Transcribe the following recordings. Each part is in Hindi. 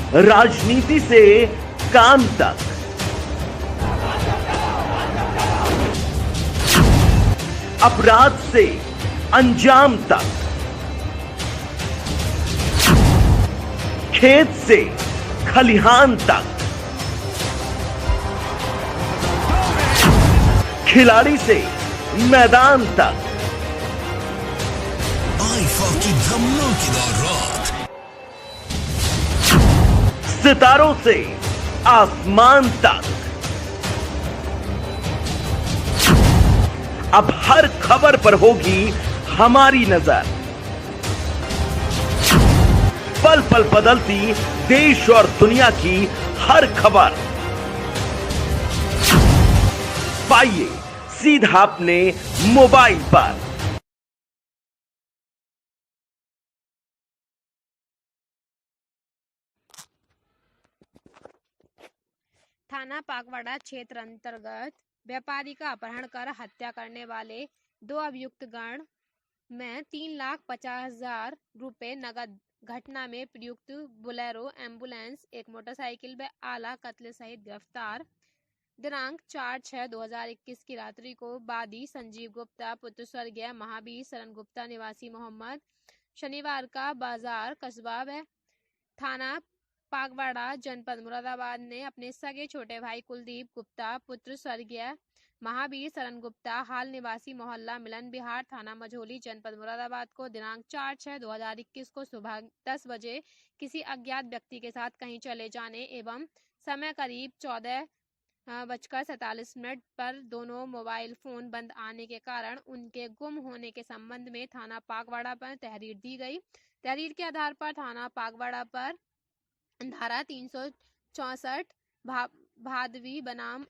राजनीति से काम तक, अपराध से अंजाम तक, खेत से खलिहान तक, खिलाड़ी से मैदान तक, आईफा की धमाकेदार रात, सितारों से आसमान तक, अब हर खबर पर होगी हमारी नजर। पल पल बदलती देश और दुनिया की हर खबर पाइए सीधा अपने मोबाइल पर। थाना पागवाड़ा क्षेत्र अंतर्गत व्यापारी का अपहरण कर हत्या करने वाले 2 अभियुक्त गण में 3,50,000 रुपए नगद, घटना में प्रयुक्त बोलेरो एम्बुलेंस, एक मोटरसाइकिल व आला कत्ल सहित गिरफ्तार। दिनांक 4/6/2021 की रात्रि को बादी संजीव गुप्ता पुत्र स्वर्गीय महावीर शरण गुप्ता निवासी मोहम्मद शनिवार का बाजार कस्बा व थाना पागवाड़ा जनपद मुरादाबाद ने अपने सगे छोटे भाई कुलदीप गुप्ता पुत्र स्वर्गीय महावीर शरण गुप्ता हाल निवासी मोहल्ला मिलन बिहार थाना मझोली जनपद मुरादाबाद को दिनांक 4/6/2021 को सुबह 10 बजे किसी अज्ञात व्यक्ति के साथ कहीं चले जाने एवं समय करीब 14:47 पर दोनों मोबाइल फोन बंद आने के कारण उनके गुम होने के संबंध में थाना पागवाड़ा पर तहरीर दी गई। तहरीर के आधार पर थाना पागवाड़ा पर धारा 364 भादवी बनाम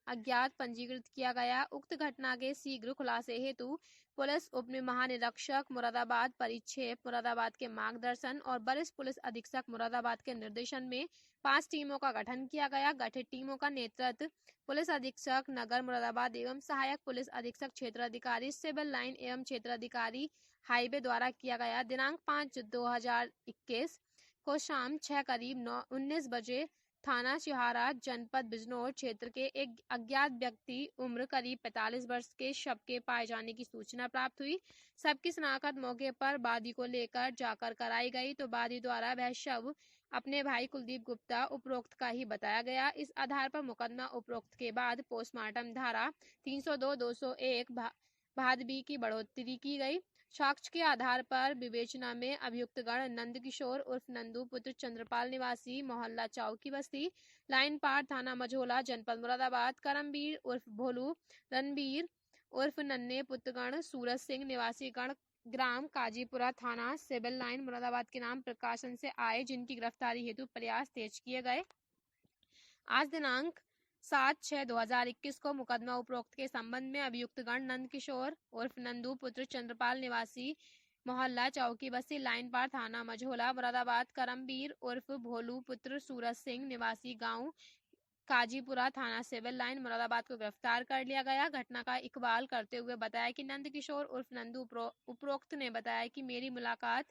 अज्ञात पंजीकृत किया गया। उक्त घटना के शीघ्र खुलासे हेतु पुलिस उप महानिरीक्षक मुरादाबाद परिक्षेप मुरादाबाद के मार्गदर्शन और वरिष्ठ पुलिस अधीक्षक मुरादाबाद के निर्देशन में 5 टीमों का गठन किया गया। गठित टीमों का नेतृत्व पुलिस अधीक्षक नगर मुरादाबाद एवं सहायक पुलिस अधीक्षक क्षेत्राधिकारी सिविल लाइन एवं क्षेत्राधिकारी हाईवे द्वारा किया गया। दिनांक 5/2021 को शाम 6 करीब 19 बजे थाना शिहारा जनपद बिजनौर क्षेत्र के एक अज्ञात व्यक्ति उम्र करीब 45 वर्ष के शव के पाए जाने की सूचना प्राप्त हुई। शव की शिनाख्त मौके पर बादी को लेकर जाकर कराई गई तो बादी द्वारा वह शव अपने भाई कुलदीप गुप्ता उपरोक्त का ही बताया गया। इस आधार पर मुकदमा उपरोक्त के बाद पोस्टमार्टम धारा 302, 201 भादवी की बढ़ोतरी की गई। साक्ष्य के आधार पर विवेचना में अभियुक्त गण नंद किशोर उर्फ नंदू पुत्र चंद्रपाल निवासी मोहल्ला चाव की बस्ती लाइन पार थाना मझोला जनपद मुरादाबाद, करमवीर उर्फ भोलू, रणबीर उर्फ नन्हे पुत्रगण सूरज सिंह निवासी गण ग्राम काजीपुरा थाना सिविल लाइन मुरादाबाद के नाम प्रकाशन से आए, जिनकी गिरफ्तारी हेतु प्रयास तेज किए गए। आज दिनांक 7/6/2021 को मुकदमा उपरोक्त के संबंध में अभियुक्त गण नंद किशोर उर्फ नंदू पुत्र चंद्रपाल निवासी मोहल्ला चौकी बस्ती लाइन पार थाना मझोला मुरादाबाद, करमवीर उर्फ भोलू पुत्र सूरज सिंह निवासी गांव काजीपुरा थाना सिविल लाइन मुरादाबाद को गिरफ्तार कर लिया गया। घटना का इकबाल करते हुए बताया कि नंद किशोर उर्फ नंदू उपरोक्त ने बताया कि मेरी मुलाकात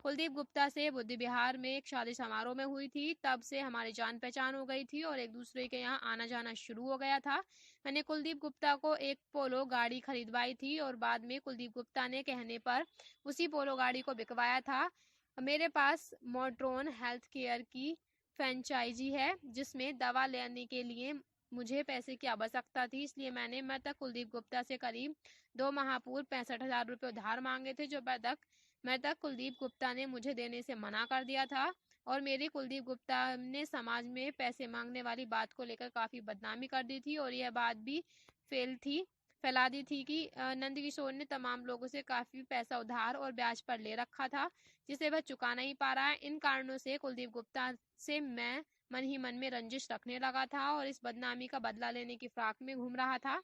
कुलदीप गुप्ता से बुद्धि विहार में एक शादी समारोह में हुई थी। तब से हमारी जान पहचान हो गई थी और एक दूसरे के यहाँ आना जाना शुरू हो गया था। मैंने कुलदीप गुप्ता को एक पोलो गाड़ी खरीदवाई थी और बाद में कुलदीप गुप्ता ने कहने पर उसी पोलो गाड़ी को बिकवाया था। मेरे पास मोट्रोन हेल्थ केयर की फ्रेंचाइजी है जिसमें दवा लेने के लिए मुझे पैसे की आवश्यकता थी, इसलिए मैं तक कुलदीप गुप्ता से करीब 2 माह पूर्व 65,000 रुपये उधार मांगे थे, जो मैं तक कुलदीप गुप्ता ने मुझे देने से मना कर दिया था और मेरी कुलदीप गुप्ता ने समाज में पैसे मांगने वाली बात को लेकर काफी बदनामी कर दी थी और यह बात भी फैला दी थी कि नंदकिशोर ने तमाम लोगों से काफी पैसा उधार और ब्याज पर ले रखा था, जिसे वह चुका नहीं पा रहा है। इन कारणों से कुलदीप गुप्ता से मैं मन ही मन में रंजिश रखने लगा था और इस बदनामी का बदला लेने की फिराक में घूम रहा था।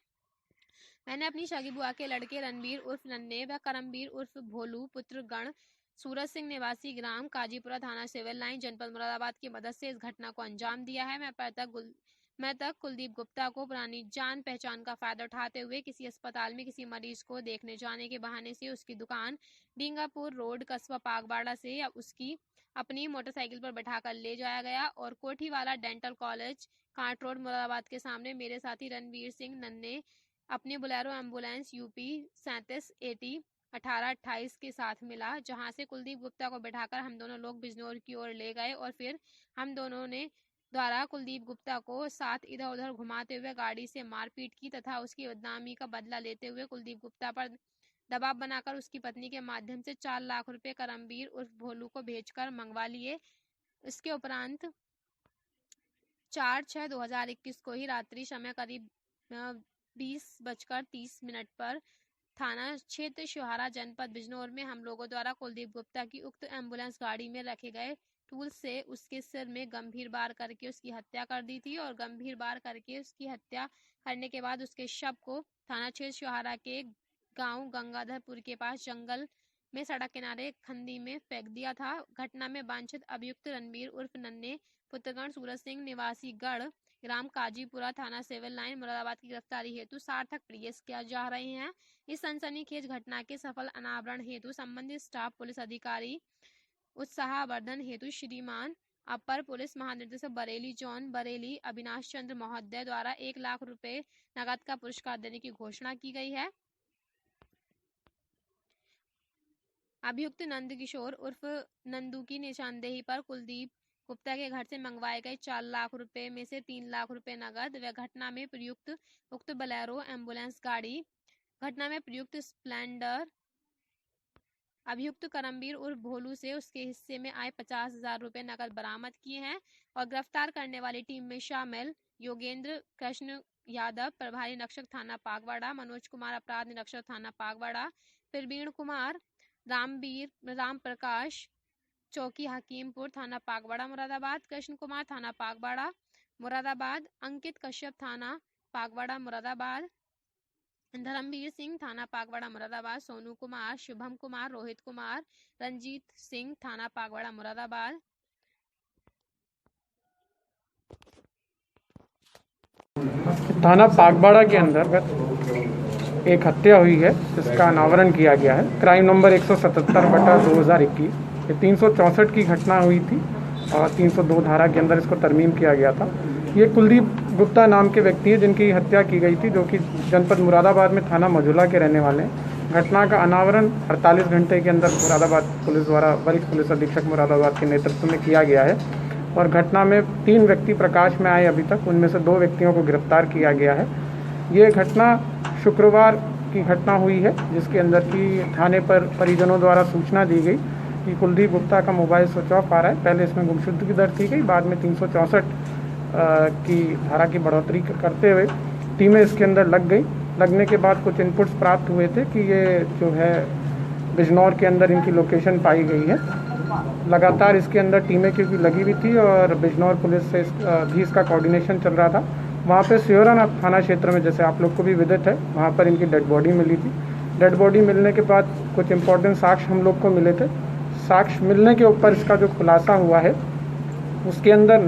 मैंने अपनी सगी बुआ के लड़के रणबीर उर्फ नन्हे व करमवीर उर्फ भोलू पुत्र गण सूरज सिंह निवासी ग्राम काजीपुरा थाना सिविल लाइन जनपद मुरादाबाद की मदद से इस घटना को अंजाम दिया है। मैं तक कुलदीप गुप्ता को पुरानी जान पहचान का फायदा उठाते हुए किसी अस्पताल में किसी मरीज को देखने जाने के बहाने से उसकी दुकान डींगापुर रोड कस्बा पागवाड़ा से या उसकी अपनी मोटरसाइकिल पर बैठाकर ले जाया गया और Kothiwala dental college Kanth road Moradabad के सामने मेरे साथी रणवीर सिंह नन्हे अपने बोलेरो एम्बुलेंस यूपी 3780 1828 के साथ मिला, जहां से कुलदीप गुप्ता को बैठाकर हम दोनों लोग बिजनौर की ओर ले गए और फिर हम दोनों ने द्वारा कुलदीप गुप्ता को साथ इधर उधर घुमाते हुए गाड़ी से मारपीट की तथा उसकी बदनामी का बदला लेते हुए कुलदीप गुप्ता पर दबाव बनाकर उसकी पत्नी के माध्यम से 4 लाख रुपए करमवीर उर्फ भोलू को भेजकर मंगवा लिए। इसके उपरांत 4/6/2021 को ही रात्रि समय करीब 20:30 पर थाना क्षेत्र शिवहारा जनपद बिजनौर में हम लोगों द्वारा कुलदीप गुप्ता की उक्त एम्बुलेंस गाड़ी में रखे गए टूल से उसके सिर में गंभीर वार करके उसकी हत्या कर दी थी और गंभीर वार करके उसकी हत्या करने के बाद उसके शव को थाना क्षेत्र शिवहारा के गांव गंगाधरपुर के पास जंगल में सड़क किनारे खंदी में फेंक दिया था। घटना में वांछित अभियुक्त रणवीर उर्फ नन्हे पुत्रगण सूरज सिंह निवासी गढ़ ग्राम काजीपुरा थाना सिविल लाइन मुरादाबाद की गिरफ्तारी हेतु सार्थक प्रयास किया जा रहे हैं। इस सनसनीखेज घटना के सफल अनावरण हेतु संबंधित स्टाफ पुलिस अधिकारी उत्साहवर्धन हेतु श्रीमान अपर पुलिस महानिदेशक बरेली जोन बरेली अविनाश चंद्र महोदय द्वारा 1 लाख रुपए नगद का पुरस्कार देने की घोषणा की गई है। अभियुक्त नंद किशोर उर्फ नंदू की निशानदेही पर कुलदीप गुप्ता के घर से मंगवाए गए 4 लाख रुपए में से 3 लाख रुपए नगद व घटना में प्रयुक्त उक्त बोलेरो एम्बुलेंस गाड़ी घटना में प्रयुक्त स्प्लेंडर अभियुक्त करमवीर उर्फ भोलू से उसके हिस्से में आए 50,000 रुपए नगद बरामद किए हैं और गिरफ्तार करने वाली टीम में शामिल योगेंद्र कृष्ण यादव प्रभारी निरीक्षक थाना पागवाड़ा, मनोज कुमार अपराध निरीक्षक थाना पागवाड़ा, प्रवीण कुमार राम प्रकाश चौकी हकीमपुर थाना पागवाड़ा मुरादाबाद, कृष्ण कुमार थाना पागवाड़ा मुरादाबाद, अंकित कश्यप थाना पागवाड़ा मुरादाबाद, धर्मवीर सिंह थाना पागवाड़ा मुरादाबाद, सोनू कुमार, शुभम कुमार, रोहित कुमार, रंजीत सिंह थाना पागवाड़ा मुरादाबाद। थाना पागवाड़ा के अंतर्गत एक हत्या हुई है जिसका अनावरण किया गया है। क्राइम नंबर 177/2021 ये 364 की घटना हुई थी और 302 धारा के अंदर इसको तरमीम किया गया था। ये कुलदीप गुप्ता नाम के व्यक्ति है जिनकी हत्या की गई थी, जो कि जनपद मुरादाबाद में थाना मझूला के रहने वाले हैं। घटना का अनावरण 48 घंटे के अंदर मुरादाबाद पुलिस द्वारा वरिष्ठ पुलिस अधीक्षक मुरादाबाद के नेतृत्व में किया गया है और घटना में 3 व्यक्ति प्रकाश में आए अभी तक, उनमें से 2 व्यक्तियों को गिरफ्तार किया गया है। ये घटना शुक्रवार की घटना हुई है जिसके अंदर की थाने पर परिजनों द्वारा सूचना दी गई कि कुलदीप गुप्ता का मोबाइल स्विच ऑफ आ रहा है। पहले इसमें गुमशुदगी दर्ज की गई, बाद में 364 की धारा की बढ़ोतरी करते हुए टीमें इसके अंदर लग गई। लगने के बाद कुछ इनपुट्स प्राप्त हुए थे कि ये जो है बिजनौर के अंदर इनकी लोकेशन पाई गई है। लगातार इसके अंदर टीमें क्योंकि लगी हुई थी और बिजनौर पुलिस से भी इसका कोऑर्डिनेशन चल रहा था। वहाँ पे सियोरा थाना क्षेत्र में, जैसे आप लोग को भी विदित है, वहाँ पर इनकी डेड बॉडी मिली थी। डेड बॉडी मिलने के बाद कुछ इम्पोर्टेंट साक्ष्य हम लोग को मिले थे। साक्ष्य मिलने के ऊपर इसका जो खुलासा हुआ है उसके अंदर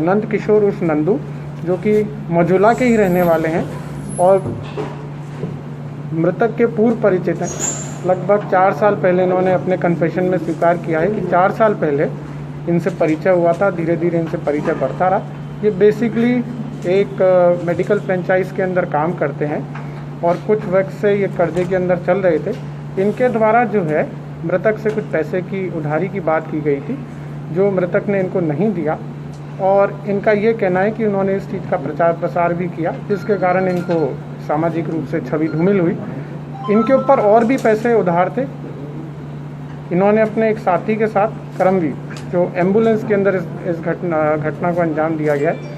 नंद किशोर उर्फ नंदू, जो कि मझूला के ही रहने वाले हैं और मृतक के पूर्व परिचित हैं। लगभग 4 साल पहले इन्होंने अपने कन्फेशन में स्वीकार किया है कि 4 साल पहले इनसे परिचय हुआ था, धीरे धीरे इनसे परिचय बढ़ता रहा। ये बेसिकली एक मेडिकल फ्रेंचाइज के अंदर काम करते हैं और कुछ वक्त से ये कर्जे के अंदर चल रहे थे। इनके द्वारा जो है मृतक से कुछ पैसे की उधारी की बात की गई थी, जो मृतक ने इनको नहीं दिया और इनका ये कहना है कि उन्होंने इस चीज़ का प्रचार प्रसार भी किया, जिसके कारण इनको सामाजिक रूप से छवि धूमिल हुई। इनके ऊपर और भी पैसे उधार थे। इन्होंने अपने एक साथी के साथ करमवीर, जो एम्बुलेंस के अंदर इस घटना को अंजाम दिया गया है,